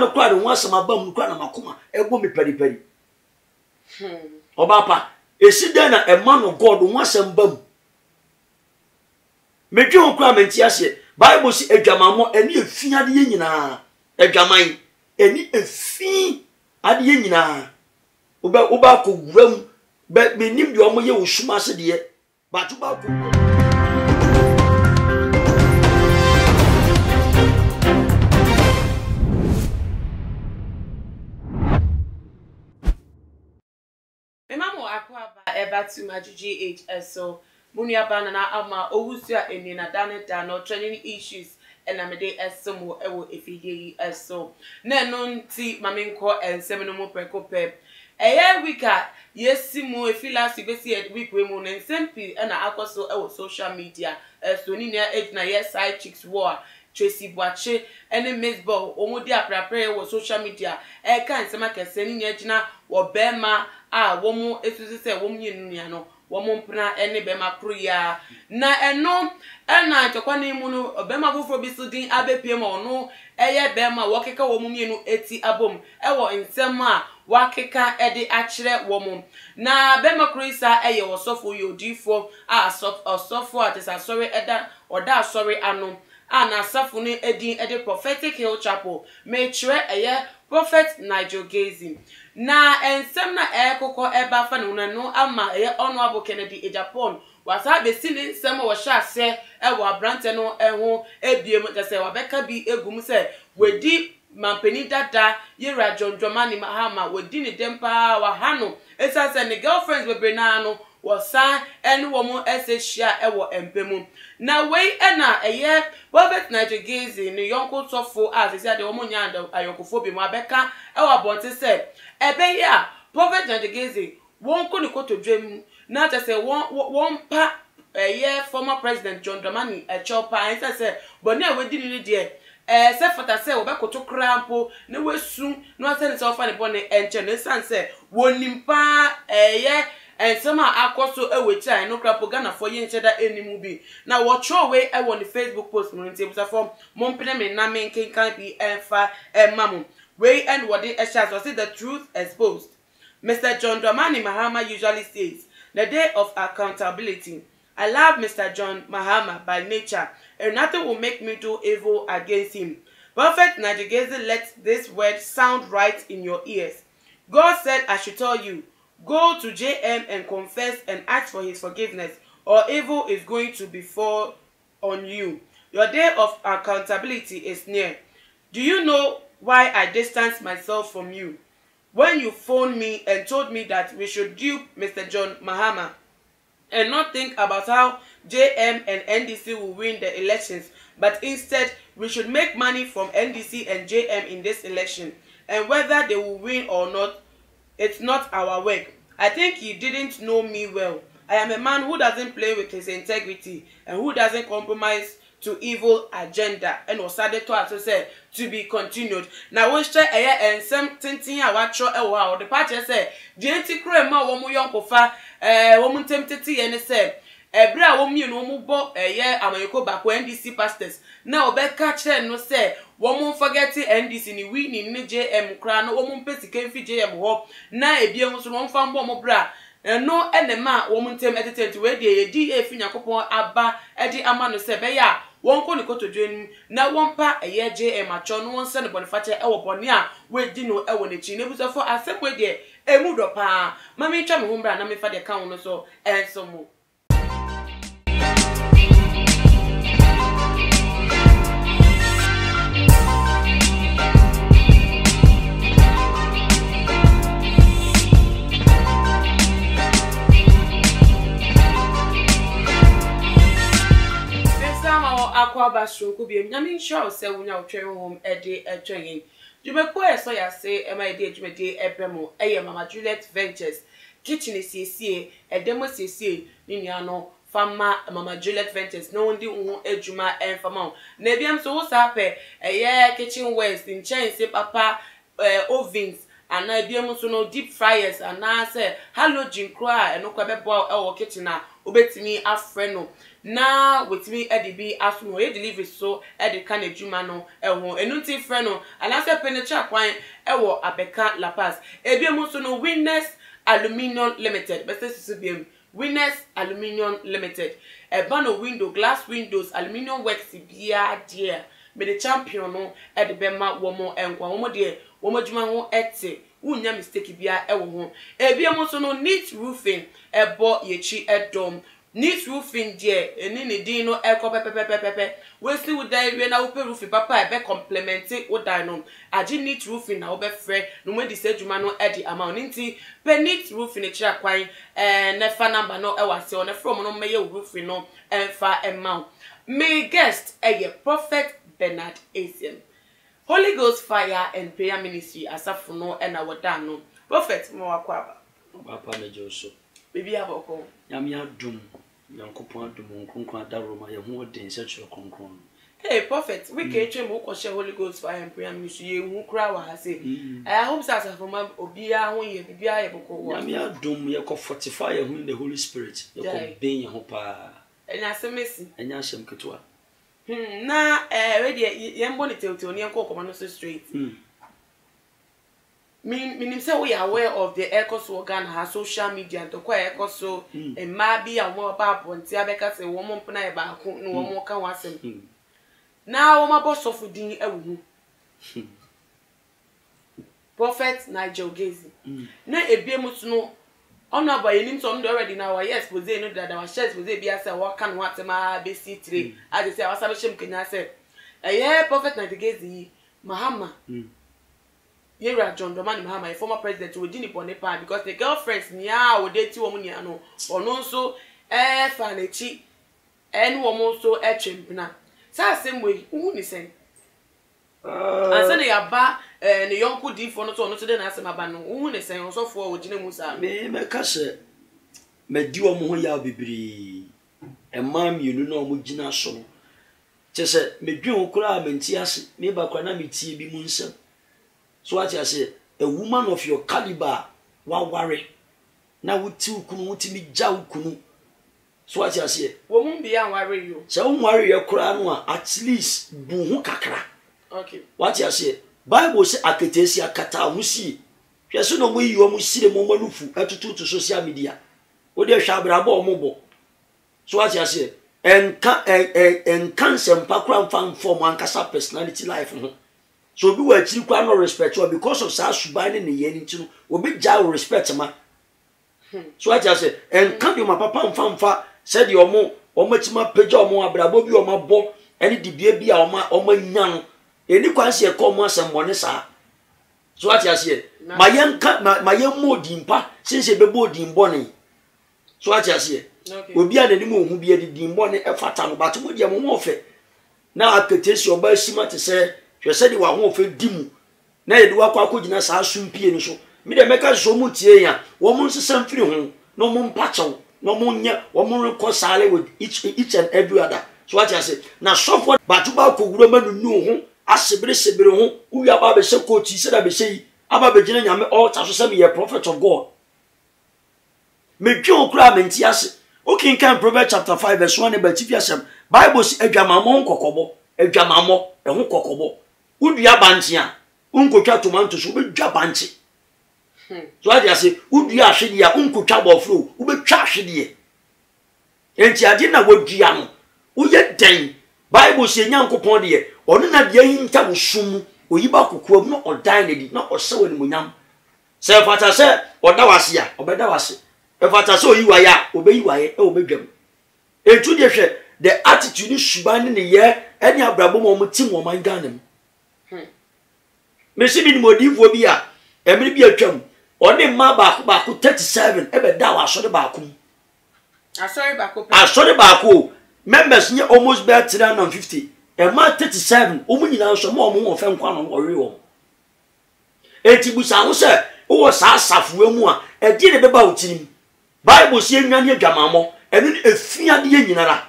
kwa de ho asem abam kwa na makoma ego me peri oba pa esi den na e man of God ho asem bam medwe ho kwa menti ase Bible si adwamamo eni efi ade nyina adwaman eni efi ade nyina oba ko wuram be nim de omo ye osuma se de ba to ba ko Eba to my GHSO Munia Banana Ama Owusia eni na no training issues and amede esomo ewo efidie eso na no nti mamenko ensem no mo prekope eye wika yesimu efila sibesi week we mu nsempi na akoso ewo social media so ni na age na yes side chicks war Tracy Boache ene Mizbo omodi aprapre wo social media kan nsema kese ni nyagina wo bema womu esusi se womu yenu no womu mpna ene bema kruya na eno ena tokwa na imu no bema foforo bi so din abepiem ono eye bema wokeka womu yenu eti abom ewo nsem a wakeka ede akire womu na bema kruisa eye wosofo yodifo osofo atisa sorry eda oda sorry anu ana safuni edin ede prophetic hill chapel mechre eye prophet Nigel Gazing na ensem na ekoko eba fa no ama eye honorable Kennedy Ejapon wasa be sini nsem wo sha se ewo abrante no eho ebiem tese wabeka bi egum se wedi mampeni dada yira John Dramani Mahama wedi ni dempa wa hano esase ni girlfriends we brena no wasa ene wo mu esehia ewo empemu na wei ena eye Prophet Nigel Gazing ni yonko sofo as ese de wo mu nyanda ayokofo bi mu abeka ewo abonte se ebe ya Prophet Nigel Gazing won ko ni kotodwem na ta se won pa eye former president John Dramani Echopa ese boni awedi ni de se fata se wo be koto krampo ne wesu no ase ne se ofa ne boni enche ne sanse wonimpa eye ensema akoso ewecha no krapo Ghana for ye ncheda enimu bi na wo throw away e won the Facebook post mo nti busa form mo mpene me na me nkenkan bi enfa emamu we and what the eshas was the truth exposed. Mr. John Dramani Mahama usually says the day of accountability. I love Mr. John Mahama by nature and nothing will make me do evil against him. Prophet Nigel Gazing, let this word sound right in your ears. God said I should tell you, go to JM and confess and ask for his forgiveness, or evil is going to befall on you. Your day of accountability is near. Do you know why I distanced myself from you? When you phoned me and told me that we should dupe Mr. John Mahama and not think about how JM and NDC will win the elections, but instead we should make money from NDC and JM in this election, and whether they will win or not, it's not our work. I think you didn't know me well. I am a man who doesn't play with his integrity and who doesn't compromise to evil agenda. And was added to us say to be continued. Now we share and something I watch wow. The party say Jenti Krema womu yonkofa womu tempted and say Ebra womu no mu bo amayoko back NDC pastors. Now be catch no say womu forget NDC ni we ni JM kra no womu pesi kenfi JM ho na ebiem so no mfa mbo mo bra no enema womu ntem etetent we de di efi Yakopon aba edi ama no se be ya won ko ni kotodwen na won pa JM acho no won se ne boniface ewo boni a we di no ewo nechi ne busafo asem de emu do pa mama twa me ho bra na me fa de kan no so enso mo Akwaba shoko bi nyame nsha se wunya otwen hom ede etwen jumeko eso ya se ema ede jumede ebremo eye Mama Juliet Ventures kitchen siesie edemo siesie ni nuano fama Mama Juliet Ventures no ndi hu adwuma enfama na biam so wo sape eye kitchen west in chense papa ovens ana biam so no deep fryers ana se halogen kro a enokwa bebo e wo kitchen a obetimi afre no na wetimi edibi aso no ye delivery so edika na adwuma no eho enunti frɛ no anase penetra kwan ewo Abeka La Paz ebiemu so no Winners Aluminium Limited bese susubiem Winners Aluminium Limited ebano window glass windows aluminium works bia dear me the champion no e de bema womo enkwa womo de womo djuma ho ete unya mistake bia ewo ho ebiemu so no neat roofing ebo yechi edom neat roofing there eni ne din no eko pepepepepe we see we die we na wo pe roofing papa e be complement wo die no agi neat roofing na wo be frɛ no mo di sedwuma no e di ama oni nti pe neat roofing e kira kwan ne fa number no e wase o ne from no meye roofing no fa emma me guest eye Prophet Bernard Asian Holy Ghost Fire and Prayer Ministry asafo no e na woda no Prophet mo wakwaba papa na joso bibi aboko yam ya dum yankopon adum nkonkon adaroma ye ho den sekyere konkon hey Prophet we can try mo kwose Holy Ghost Fire and Prayer Ministry ye hu kra wa ha say I hope say asafo ma obia ho ye bibia ye boko wo yam ya dum ye ko fortify ye hu in the Holy Spirit ye ko ben ye ho pa enya semesi enya hyem ketwa na we de ye mbo ne tewtew ne enko koma no so straight Minim say we are aware of the echoes organ ha social media to kwa echoes so e ma bi a wo ba ponti abeka say wo mo mpna e ba ko no wo mo ka wasem na wo ma boss of din ewu Prophet Nigel Gezi na ebiemu no ono abaye nim so ndo already now yes pose no dada wa shares pose bia say wo kan what ma be c3 I just say wasabe shem kenya say Prophet Nigel Gezi Mahama Yera John Dramani Mahama, a former president, who didn't pon pa because the girlfriends nia wo date wo munia no ono so fanechi en wo mo so twempna sa same way who ni sen ansa na yaba ne yonko di fo no so ono so de na asema ba no who ni sen so fo wo gine mu sa me ka se me di wo mo ho ya bibiri e ma mienu na mo gina so no che se me dwen okura amenti ase me ba kwa na me tie bi mu nsem. So what I say, a woman of your caliber, wa worry. Now we two kunu wuti mi jaw kunu. So what I say, woman be an worry you. So worry your crown at least buhu kakra. Okay. What I say, Bible say aketesi akata musi. Hweso no moyi wo musire mo manufu atutu to social media. Wo de hwa brabo omobo. So what I say, enkan sempa kra mfa form ankasa personality life no. So be we actually kwa no respect you because of sa subane ne ye nti no obi ja respect ma so I just say en kan you my papa mfa said you omo tima page omo abrabo bi omo bo ene dibie bi a omo nya no eni kwan se ko omo asembone sa so I just say my yem modi mpa since be bodi mbone so I just say obi a nani mo hu bi edi mbone e fata no but mo dia mo ofe na aketesi oba sima te say hwese di wa ho fe dimu na ye di wa kwa akogina sa asumpie no so me de meka so mu tie ya wo mu nsesam firi ho no mu mpacho no mu nya wo mu rekosale with each and every other so what I say na sofo batuba koguro manunu ho asebere ho uya ba be se kochi se da be sei aba be gina nyame altar so se me ye prophet of God me dwe okura menti ase okay kan Proverbs chapter 5 verse 1 about tifiasem Bible say adwamamo nkokobo adwamamo eho kokobo udua banche a unkotwa tomato so ubedwa banche so I say udua ahwede a unkotwa bofro ubetwa ahwede enti ade na wadua no uye den Bible say nyankopon de ono na de hinta wosum oyiba kokoam no odan ne di na osewe ne munyam se fata se oda wase a obeda wase e fata se oyiwaye a obeyiwaye e obedwam etu de hwe the attitude suban ne ye eni abrabo mo mutim wo man ganem me sibi ni modifo bi a emiri bi atwam oni ma ba ko 37 e be da wa so de ba ko asori ba ko members nye almost be 350 e ma 37 omu nyina so mo wo fe nkwa no ori wo etibusa ho se wo sa asafu emu a e di ne be ba otirim Bible sie nwane adwamamo eni efia de nyinara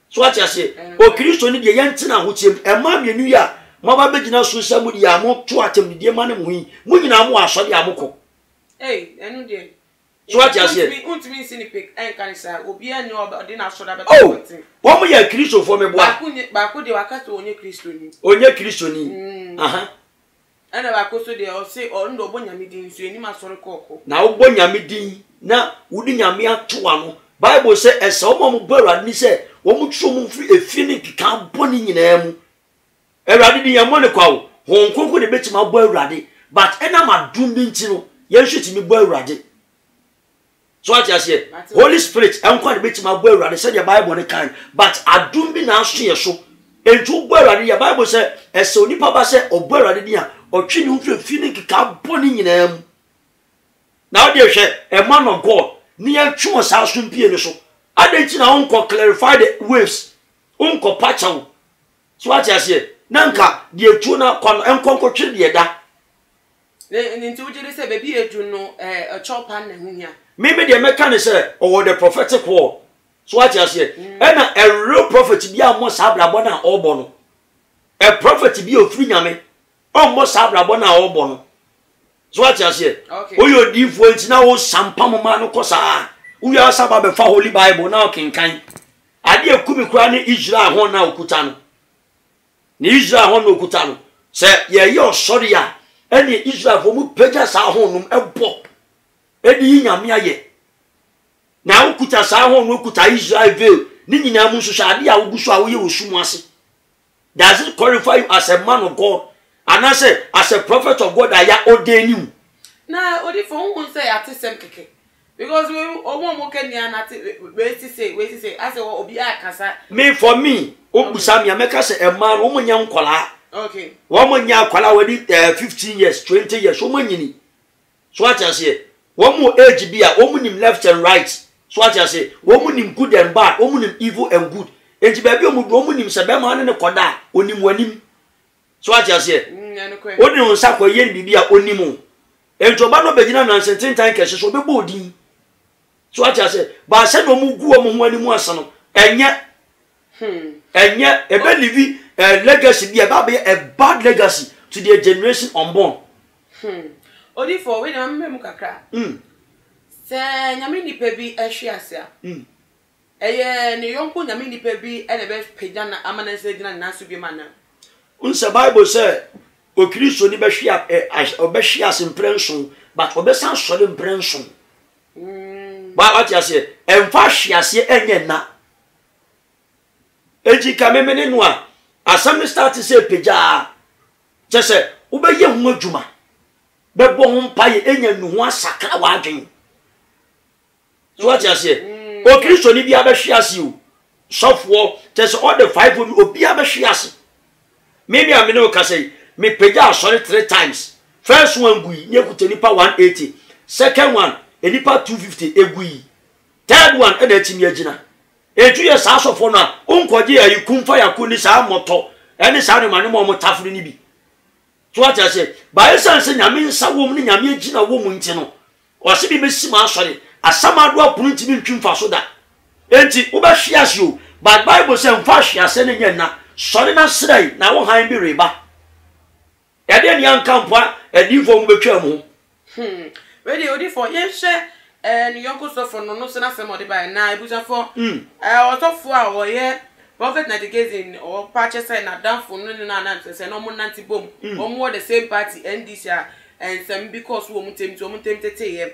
so what I say o Kristo ni de yentina ho tiem e ma mienu ya mo ba begina social media mo to atem de ma ne mo yi mo nyina mo aso de amoko enu de So what you say? Untimi sinipik enkanisa obi anyi odi na soda beta. Oh, wo mo ye Kristo for me boa. Ba ko de wakati onye Kristo ni. Onye Kristo ni. Aha. Ana ba ko so de o say o ndo bo nyame din so eni ma sori kokko. Na wo bo nyame din na wudi nyame atoa no. Bible say esa wo mo bo Awurade ni say wo mo tso mo firi efi ni kika boni nyina mu. Awurade din yamo ne kwa wo. Hon konko de betima bo Awurade, but ena ma dum bi nti no ye hweti mi bo Awurade. So what you say? Holy Spirit enko de betima bo Awurade say the Bible ne kan, but adum bi na aso ye so. Entu bo Awurade ya Bible say esa onipa ba say obo Awurade din a otwe ni firi efi ni kika boni nyina mu. Now they say a man of God near two thousand people so. I didn't know clarify the waves. Unko pacha. So what I say? Nanka the tuna kon enkonko twi de da. Nti wo jere say baby edu no a chop pan na hunya. Maybe the mechanic say or the prophetic word. So what I say? And a real prophet be a mo sabra bona obono. A prophet be o free nyame. O mo sabra bona obono. So what you say? Okay. Oh, you different now. Sampam man kosa. We are sababa for Holy Bible now. Kinkan. Adi ekumi krani Israel hon na okutano. Ni Israel hon okutano. Say ye sorry ya. Any Israel for mu peja sa honum ebo. Edi nyame aye. Na okuta sa hon okuta Israel veil. Ni nyina mu so ade a woguso a wo ye osumu ase. Does it qualify you as a man of God? And I say, as a prophet of God, I ordain you. Na odi for who say ati sem keke. Because we omo mo ken ya na wait to say as obi akasa. Me for me, obusa me make say a man omo nya nkola. Okay. Omo nya nkola we 15 years, 20 years, omo nyini. So what I say, omo age bia, omo nim left and right. So what I say, omo nim good and bad, omo nim evil and good. Enti ba bi omo nim se be ma ne koda, onim wanim. So what you say? Odi on sa ko yen bibia onimu. Entoba no begina na nsentin tan kese so be bodin. So what you say? Ba se no mu gu omo ho animu asa no. Enye. Enye e be live legacy bi e ba be a bad legacy to the generation unborn. Odi for we na mmem kakra. Se nyame ni pebi ehwe ase a. Eye ne yonko nyame ni pebi e na be pagya na amanase gina na so bi mana. Unse Bible say o Kristo ni be hwia obehwia semprenson but obesan sole mprenson. Ba what you say? Emfa hwiase enye na. Eji kamemene no a asam start say peja. Je say ubeye hu adwuma. Bebo ho mpaye enya nu ho asakra wa adwen. So what you say? O Kristo ni bia be hwiase o. Sofo je say all the five obi abehwiase. Maybe I mean okay say me peja sorry 3 times. First one gui nye kuta nipa 180. Second one nipa 250 egui. Third one e na timi agina. Eju ye sa asofo no a onkoje ayi kumfa yakuni sa moto. Ene sa ne mane mo motafuru ni bi. So what I say, by sense nyame nsa wo mu ni nyame agina wo mu nti no. O se bi mesi ma asori asamado apunu ntimi ntwimfa so da. Enti wo ba hwiase o. But Bible say mfa hwiase ne nya na. Sorry na sray na wo han bi reba. E de ni ankampa e di fo mu betwa mu. We dey odi for ye hwe ni yonko so for no se na se mo de ba na ebuja for otofo a wo ye prophet na digazin or purchase na danfo no na se no mo nanti bom mo the same party NDC and some because wo mutem tete ye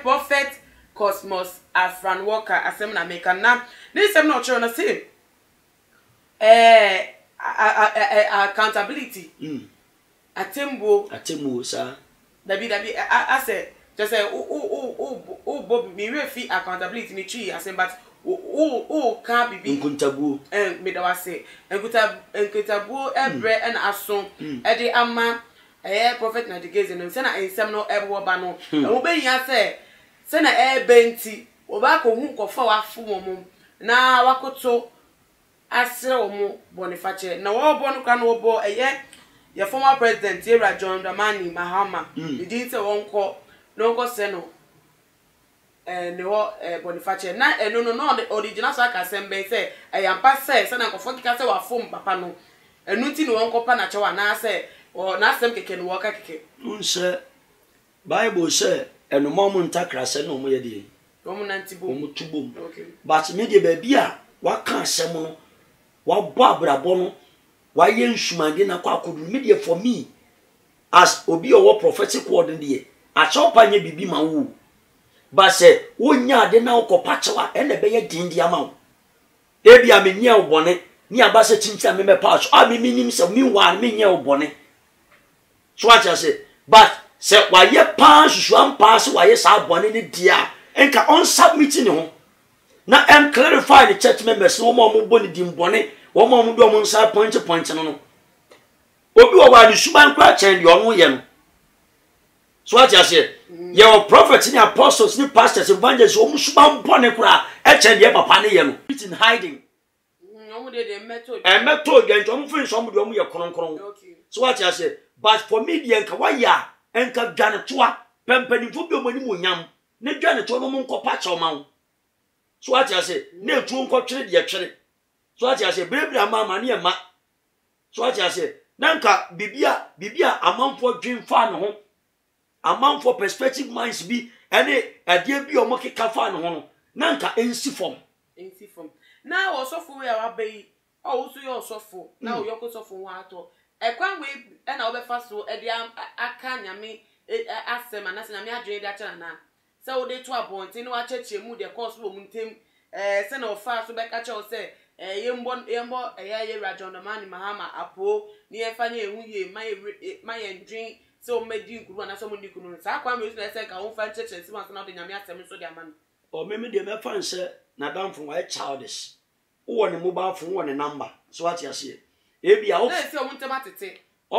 prophet Cosmos Afran Walker asem na make na this sem no chiro na say accountability atembo sir dabi I say just say bob me refi accountability ni chi asem but can be nkuntabuo me da wase nkuntabuo ebre and aso e de ama prophet na digeze no se na ensem no ebo ba no wo be yin se na benti wo ba ko hu ko fa wa fu mo na wakoto asre omo Boniface na wo bo no kan wo bo ye former president Era John Dramani Mahama the did say wonko no se no ne wo Boniface na no the original so aka sembe say yampa say na nkofo kika say wa fom papa no enu ti no wonko pa na chewa na say o na sem keke no wo ka keke unse Bible say eno mo ntakra se no mo ye de omo nantibo omo tubom okay but me de ba bia waka asem no wa bo abrabo no wa ye nsumade na kwa akodu me de for me as obi owo prophetic word de a chopa nye bibi ma wo ba se wonya ade na ukopa chewa ene be ye dindi ama wo e bia me nya obone ni aba se chincha me pa so a me nim se me wan me nya obone so acha se but se wa ye pa susu am pa se wa ye sa bone ni dia enka on submit ni ho na em clarify the church members no mo boni di mbone wo mo do mo nsa point no obi wo wa ni suban kwa chen di onu ye no so acha se your prophets ni apostles ni pastors evangelists o mu suban bone kura e chen di papa ne ye no in hiding omo de method gen to mo fin so mo de omo ye kronkron so acha se but for me the enka wa ya enka dwane toa pempanifo bi o mani mo nyam ne dwane to no mo nkopa che o ma wo so acha se na etu nkotwere de twere so acha se brebra ma ne ma so acha se nanka bibia amanfo dwen fa no ho amanfo perspective minds bi ene ade bi o mo keka fa no ho no nanka ensi form na osofo we abayi o so ye osofo na o yoko sofo wa ato ekwan we na obefa so e de aka nyame asem anase na me adwen de acha na se o de to abontin no acheche mu de course wo muntem se na ofa so be ka che o se yembo ye rajon no man mahama apo ni efanya ehu ye ma ye ndwen se o medi nkuru na so mo ndi kunu sa kwa me so na se ka wo fa cheche si ma so na de nyame asem so de amano o me de me fan se na damfo wa childish wo ne mobile phone wo ne number so what you say e bia o se o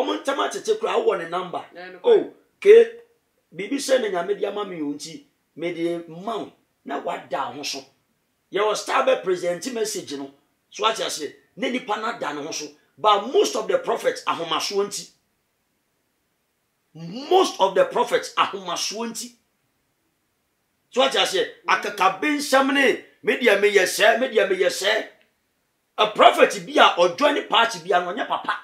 muntama tete kura wo ne number oh ke bibi se ne nyame dia ma me yonti me de man na wada ho so ye was start present message no so what you say ne nipa na da no so but most of the prophets ahomaso nti so what you say akaka ben samne media me yese a prophet be a or join party be an on your papa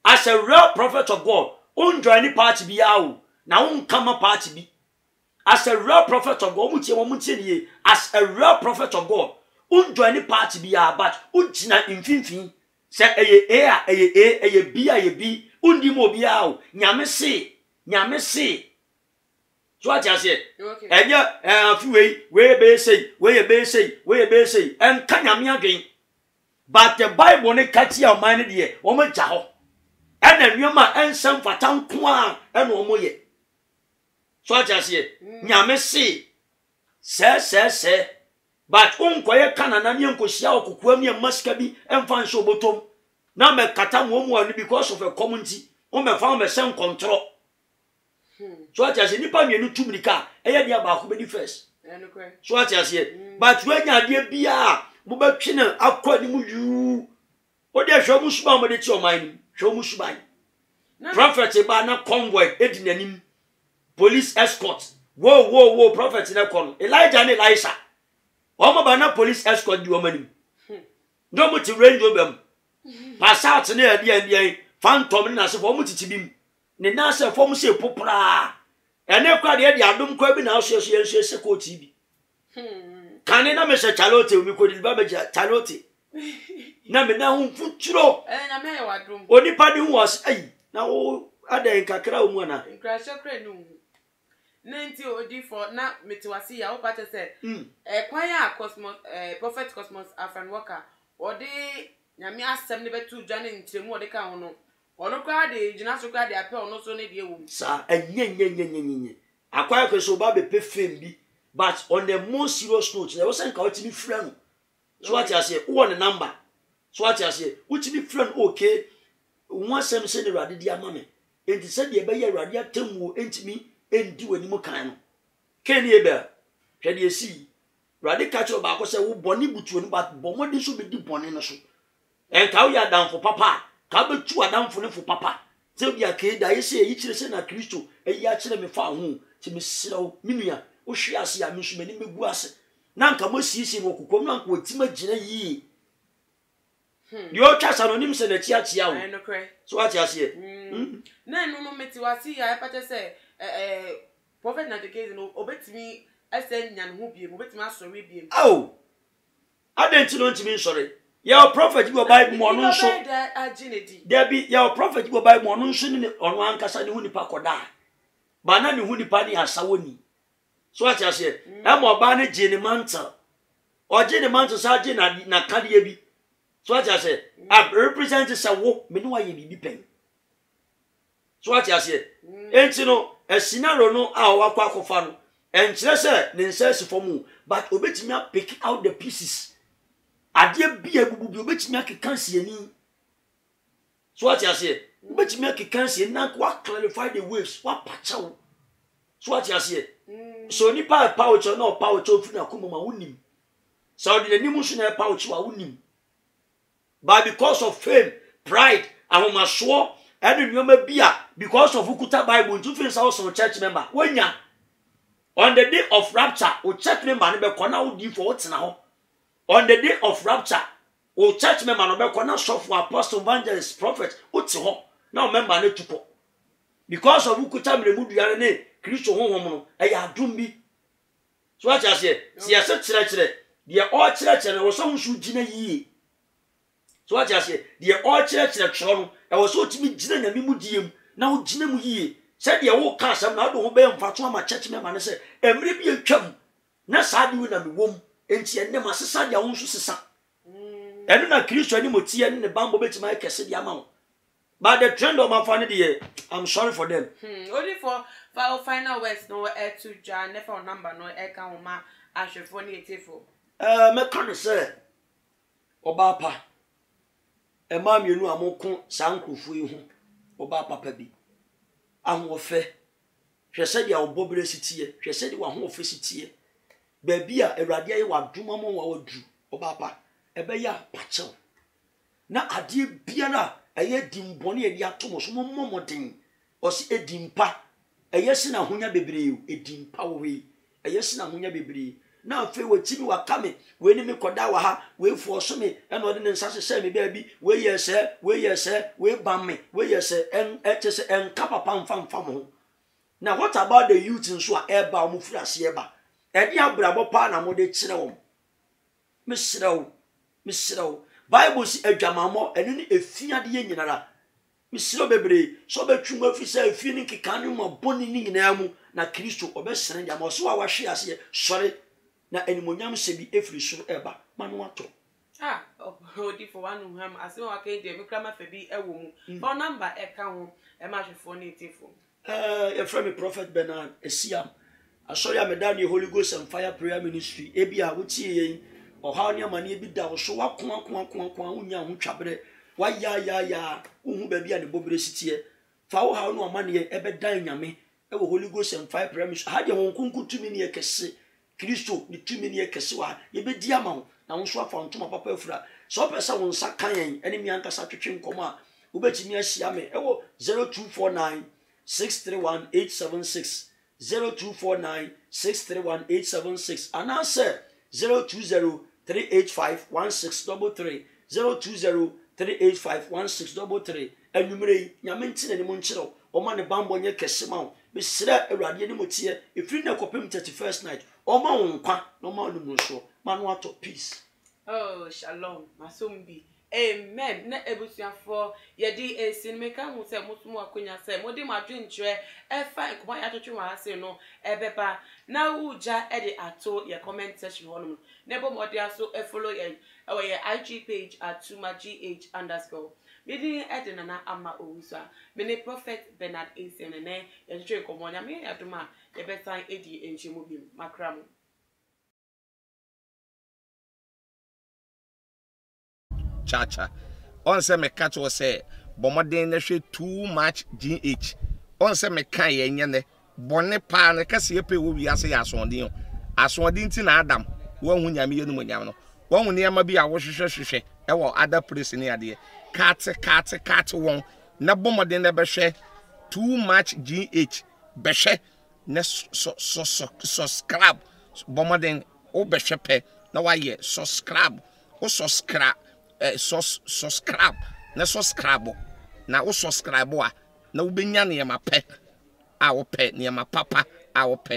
as a real prophet of God on join party be out now come party be as a real prophet of God as a real prophet of God on join party be a but ujina infinfin say a b undi mo be out nyame se so what you say okay enya we be say and kan nyame again but the Bible ne kati a man de o ma ja ho ena nwema ensem fatan ko a ena o mo ye so aja se nyame se but unkoye kanana ne nkohia okokoam ne maska bi emfa nso botom na me kata mo mu ani because of a community o me fa me sen control so aja se nipa mienu tumrika eye dia ba ko be di first so aja se but we nya de bia mo ba twene akwa ni mu yu o de hwe mu suba mo de ti o man hwe mu suba prophet ba na convoy edinanim police escort wo prophet na kon Elijah and Elisha o mo ba na police escort di o manim ndo mo ti range obam pass out na ade phantom na se fo mo titi bim ne na se fo mo se popra ene kwa de adom kwa bi na so se ko ti bi kane na me se chalote mi ko dilba be chalote na me na hu futuro na me ya wadum onipa di hu was ai na wo adan kakra o mu na nkra shakra nu nenti odi for na metiwasi ya wo pate se kwan ya cosmos prophet cosmos afan worker odi nyame asem ne betu dwane ntremu odi ka ho no ono kwa de gina so kwa de apel ono so ne de ewu sa enye akwa ko so ba be pefem bi but on the more serious note there was an count me friend so what you say who the number so what you say which be friend okay one sem say the rade dia mame enti say de be ye rade atemwo entimi endi wani mu kan no ken ye be hwe de si rade ka cho ba ko say wo boni butuo no but bomodi so be di boni no so en ka wo ya dan for papa ka be tu adam for ne for papa say bia ke da ye say yi kire say na Kristo eyi a kire me fa ho ti me siraw minua o hwe ase ya mesumani megu ase na nka mo sisi no kokom na nka otima gina yi yo twa sanonim se na chia wo so what you say na no metiwasi ya epate se prophet na the case no obetimi esen nyan ho biem obetimi asori biem oh adenti no ntimi nsori your prophet go Bible mo no nso there be your prophet go Bible mo no nso ni ono ankasa ni hu nipa koda ba na ni hu nipa ni asawoni so ati ase e mo ba ne je ni mantle o je ni mantle sa je na kade bi so ati ase a represent say wo me no wa ye bibi pen so ati ase enti no e scenario no a o akwa akofa no enkyere se ne nsa fomu but obetimi pick out the pieces ade bia bubu bi obetimi akekanse ani so ati ase obetimi akekanse na kwa clarify the waves wa pachawo so ati ase so ni power cho no power cho fi na kuma ma wonim so de ni mu so na power cho wa wonim but because of fame pride ahomaso and nyoma bia because of ukuta Bible to feel so church member wanya on the day of rapture o church member no be kona wo di for what na ho on the day of rapture o church member no be kona so for apostle evangelist prophet uti ho na o member na tuko because of ukuta mremu duare ne Kristo honhom no e ya adum bi so what you say si ase kire de o kire wo so nsu gina yi so what you say de o kire kire no e wo so timi gina nyame mu diem na wo gina mu yi said ye wo ka asem na do ho be mfato ama church member ne se emre bi atwam na saade wi na me wom enti enne masesa de wo nso sesa enu na Kristo ani motie ne bambo betima ekese de ama wo but the trend of my family there I'm sorry for them only for final words no to John never number no e kan ma ahwefo ne etifo me kan se oba pa e ma mienu amoko sankrofo yi ho oba papa bi ahofe hwese dia obobere sitie hwese dia ahofe sitie ba bia awurade ayi wadoma mo wa wadu oba pa ebe ya pachew na ade biara aye dimbone ye dia to mo so momoden osi edimpa aye se na honya bebre edimpa wo we aye se na honya bebre na afi wati bi wakame we ni me koda wa ha we fu oso me e no de ne nsa se me ba bi we yese we bam me we yese en etese en kapapa mfam ho. Now what about the youth in so eba mu fura se eba e dia brabo pa na mo de kire wo misrew Bible si adwamamo ene ni efiade ye nyinara misrew bebre so betwum afisa efi ni kekane mo boni ni nyina mu na Kristo obesere dia mo so wa hwe ase sori na enimonyam se bi efiri suru eba manu ato odi for one ham ase wa kan de me krama fa bi ewo mu phone number e ka ho e ma hwefo ni etifo your friend Prophet Bernard Esiam asori ameda ni Holy Ghost and Fire Prayer Ministry ebia wuti yen oha ni amane bi da wo so wakon unya ho twabere wa ya uhu ba bia ne bobere sitie fa wo ha no amane ebe dan nyame e wo Holy Ghost and Fire Prayer Ministry ha de won kunkutumi ni ekese Kristo ni tumi ni ekese wa ye be di ama wo na wo so afa ntoma papa afura so pesa won sa kan yen ene mi ankasa twetwe nkomo a wo betimi ahia me e wo 0249 631876 0249631876 and answer 020385163 020385163 enumere nyame ntine ne mo nkyerɛ o ma ne bambo nye kese ma o be sira awurade ne motie efiri na kopem 31st night o ma wo nkwa no ma no mu so ma no ato peace. Oh shalom masombi amen na ebusuafo yedi esinmeka hu se musumu akonya se modi madwenkyerɛ efa nkoma ya twetwe wa ase no ebeba na uja e de ato ye comment section hono na ebo modi aso follow ye our IG page @tumagh_. Midi edina na ama owusa me ne Prophet Bernard Esiam ne ye twetwe nkomonya me yadoma ye betan edi enchemu bim makramo chacha on se me catch o say bomoden na hwe too much GH on se me kan ye nyene bone pa na kase yepe wo wi ase ya asonde nti na Adam wo hu nyame ye no nyam no wo hu ne ma bi a wo hwehwehwehwe e wo other place ne ade kat won na bomoden na be hwe too much GH be hwe na subscribe bomoden o be hwe pe na wa ye subscribe o subscribe subscribe na subscribe na wo subscribe a na wo benya ne ma pe a wo pe ne ma papa a wopɛ